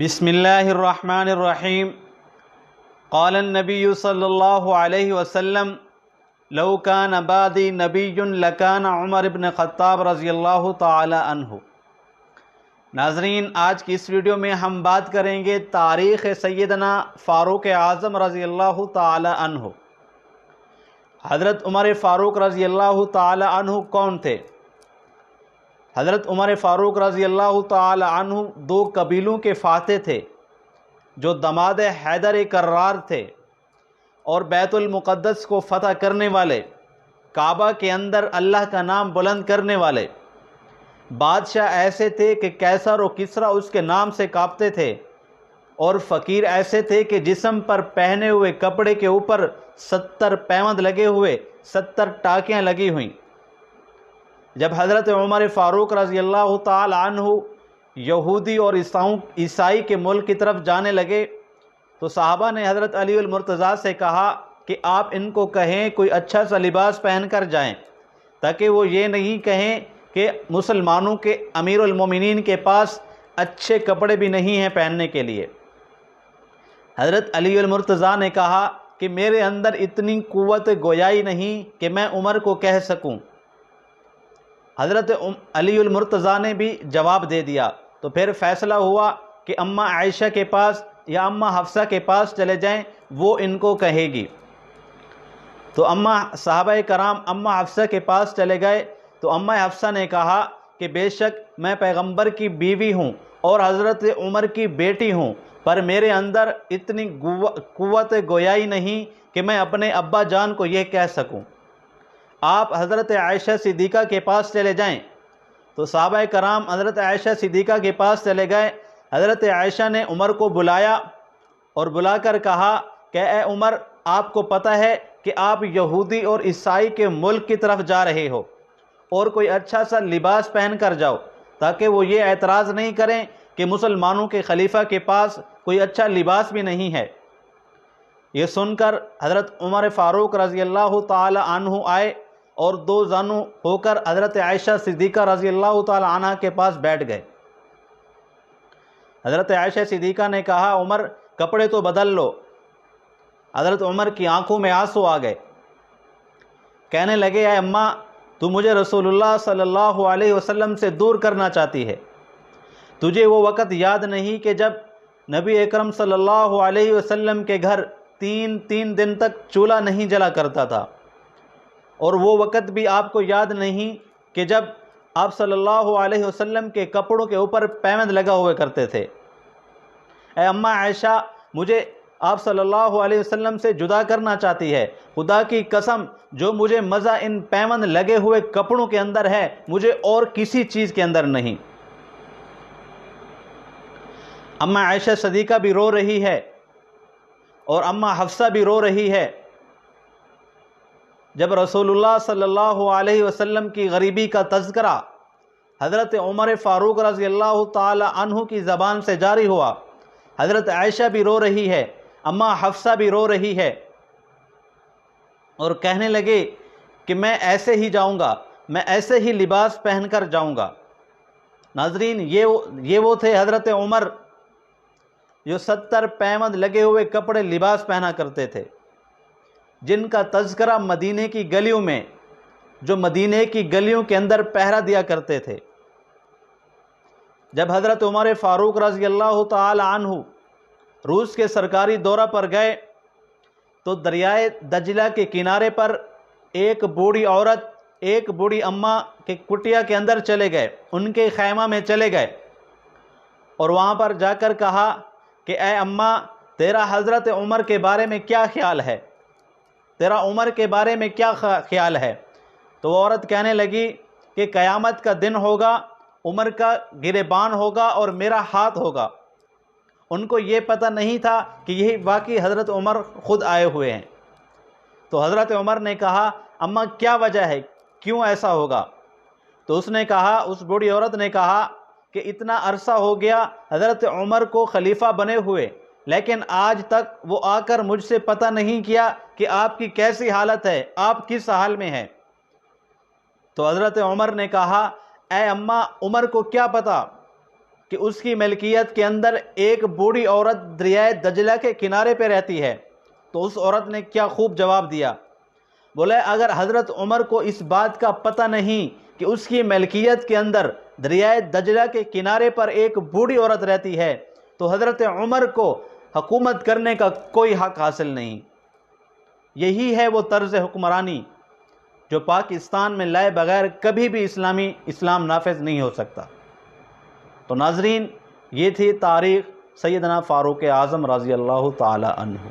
بسم اللہ الرحمن الرحیم قال النبی صلی اللہ علیہ وسلم لو کان بعدی نبی لکان عمر بن خطاب رضی اللہ تعالی عنہ۔ ناظرین، آج کی اس ویڈیو میں ہم بات کریں گے تاریخ سیدنا فاروق اعظم رضی اللہ تعالی عنہ۔ حضرت عمر فاروق رضی اللہ تعالی عنہ کون تھے؟ حضرت عمر فاروق رضی اللہ تعالی عنہ دو قبیلوں کے فاتح تھے جو دماد حیدر کرار تھے، اور بیت المقدس کو فتح کرنے والے، کعبہ کے اندر اللہ کا نام بلند کرنے والے بادشاہ ایسے تھے کہ کیسر و کسریٰ اس کے نام سے کانپتے تھے، اور فقیر ایسے تھے کہ جسم پر پہنے ہوئے کپڑے کے اوپر 70 پیوند لگے ہوئے، 70 ٹاکیاں لگی ہوئیں۔ جب حضرت عمر فاروق رضی اللہ تعالی عنہ یہودی اور عیسائی کے ملک کی طرف جانے لگے تو صحابہ نے حضرت علی المرتضیٰ سے کہا کہ آپ ان کو کہیں کوئی اچھا سا لباس پہن کر جائیں، تاکہ وہ یہ نہیں کہیں کہ مسلمانوں کے امیر المومنین کے پاس اچھے کپڑے بھی نہیں ہیں پہننے کے لیے۔ حضرت علی المرتضیٰ نے کہا کہ میرے اندر اتنی قوت گویائی نہیں کہ میں عمر کو کہہ سکوں۔ حضرت علی المرتضیٰ نے بھی جواب دے دیا، تو پھر فیصلہ ہوا کہ اماں عائشہ کے پاس یا اماں حفصہ کے پاس چلے جائیں، وہ ان کو کہے گی۔ تو صحابہ کرام اماں حفصہ کے پاس چلے گئے تو اماں حفصہ نے کہا کہ بے شک میں پیغمبر کی بیوی ہوں اور حضرت عمر کی بیٹی ہوں، پر میرے اندر اتنی قوت گویائی نہیں کہ میں اپنے ابا جان کو یہ کہہ سکوں۔ آپ حضرت عائشہ صدیقہ کے پاس چلے جائیں۔ تو صحابہ کرام حضرت عائشہ صدیقہ کے پاس چلے گئے۔ حضرت عائشہ نے عمر کو بلایا اور بلا کر کہا کہ اے عمر، آپ کو پتہ ہے کہ آپ یہودی اور عیسائی کے ملک کی طرف جا رہے ہو، اور کوئی اچھا سا لباس پہن کر جاؤ تاکہ وہ یہ اعتراض نہیں کریں کہ مسلمانوں کے خلیفہ کے پاس کوئی اچھا لباس بھی نہیں ہے۔ یہ سن کر حضرت عمر فاروق رضی اللہ تعالی عنہ آئے اور دو زانو ہو کر حضرت عائشہ صدیقہ رضی اللہ تعالی عنہ کے پاس بیٹھ گئے۔ حضرت عائشہ صدیقہ نے کہا عمر کپڑے تو بدل لو۔ حضرت عمر کی آنکھوں میں آنسو آ گئے، کہنے لگے اے اماں، تو مجھے رسول اللہ صلی اللہ علیہ وسلم سے دور کرنا چاہتی ہے۔ تجھے وہ وقت یاد نہیں کہ جب نبی اکرم صلی اللہ علیہ وسلم کے گھر تین دن تک چولہا نہیں جلا کرتا تھا، اور وہ وقت بھی آپ کو یاد نہیں کہ جب آپ صلی اللہ علیہ وسلم کے کپڑوں کے اوپر پیوند لگا ہوئے کرتے تھے۔ اے اماں عائشہ، مجھے آپ صلی اللہ علیہ وسلم سے جدا کرنا چاہتی ہے۔ خدا کی قسم، جو مجھے مزہ ان پیوند لگے ہوئے کپڑوں کے اندر ہے، مجھے اور کسی چیز کے اندر نہیں۔ اماں عائشہ صدیقہ بھی رو رہی ہے اور اماں حفصہ بھی رو رہی ہے۔ جب رسول اللہ صلی اللہ علیہ وسلم کی غریبی کا تذکرہ حضرت عمر فاروق رضی اللہ تعالی عنہ کی زبان سے جاری ہوا، حضرت عائشہ بھی رو رہی ہے، اماں حفصہ بھی رو رہی ہے، اور کہنے لگے کہ میں ایسے ہی جاؤں گا، میں ایسے ہی لباس پہن کر جاؤں گا۔ ناظرین، یہ وہ تھے حضرت عمر جو 70 پیوند لگے ہوئے کپڑے لباس پہنا کرتے تھے، جن کا تذکرہ مدینے کی گلیوں میں، جو مدینے کی گلیوں کے اندر پہرا دیا کرتے تھے۔ جب حضرت عمر فاروق رضی اللہ تعالی عنہ روس کے سرکاری دورہ پر گئے تو دریائے دجلہ کے کنارے پر ایک بوڑھی عورت، ایک بوڑھی اماں کے کٹیا کے اندر چلے گئے، ان کے خیمہ میں چلے گئے، اور وہاں پر جا کر کہا کہ اے اماں، تیرا حضرت عمر کے بارے میں کیا خیال ہے؟ تیرا عمر کے بارے میں کیا خیال ہے؟ تو وہ عورت کہنے لگی کہ قیامت کا دن ہوگا، عمر کا گریبان ہوگا اور میرا ہاتھ ہوگا۔ ان کو یہ پتہ نہیں تھا کہ یہی واقعی حضرت عمر خود آئے ہوئے ہیں۔ تو حضرت عمر نے کہا اماں کیا وجہ ہے، کیوں ایسا ہوگا؟ تو اس نے کہا، اس بوڑھی عورت نے کہا کہ اتنا عرصہ ہو گیا حضرت عمر کو خلیفہ بنے ہوئے، لیکن آج تک وہ آ کر مجھ سے پتہ نہیں کیا کہ آپ کی کیسی حالت ہے، آپ کس حال میں ہیں۔ تو حضرت عمر نے کہا اے اماں، عمر کو کیا پتہ کہ اس کی ملکیت کے اندر ایک بوڑھی عورت دریائے دجلہ کے کنارے پہ رہتی ہے، تو اس عورت نے کیا خوب جواب دیا، بولے اگر حضرت عمر کو اس بات کا پتہ نہیں کہ اس کی ملکیت کے اندر دریائے دجلہ کے کنارے پر ایک بوڑھی عورت رہتی ہے تو حضرت عمر کو حکومت کرنے کا کوئی حق حاصل نہیں۔ یہی ہے وہ طرز حکمرانی جو پاکستان میں لائے بغیر کبھی بھی اسلام نافذ نہیں ہو سکتا۔ تو ناظرین، یہ تھی تاریخ سیدنا فاروق اعظم رضی اللہ تعالی عنہ۔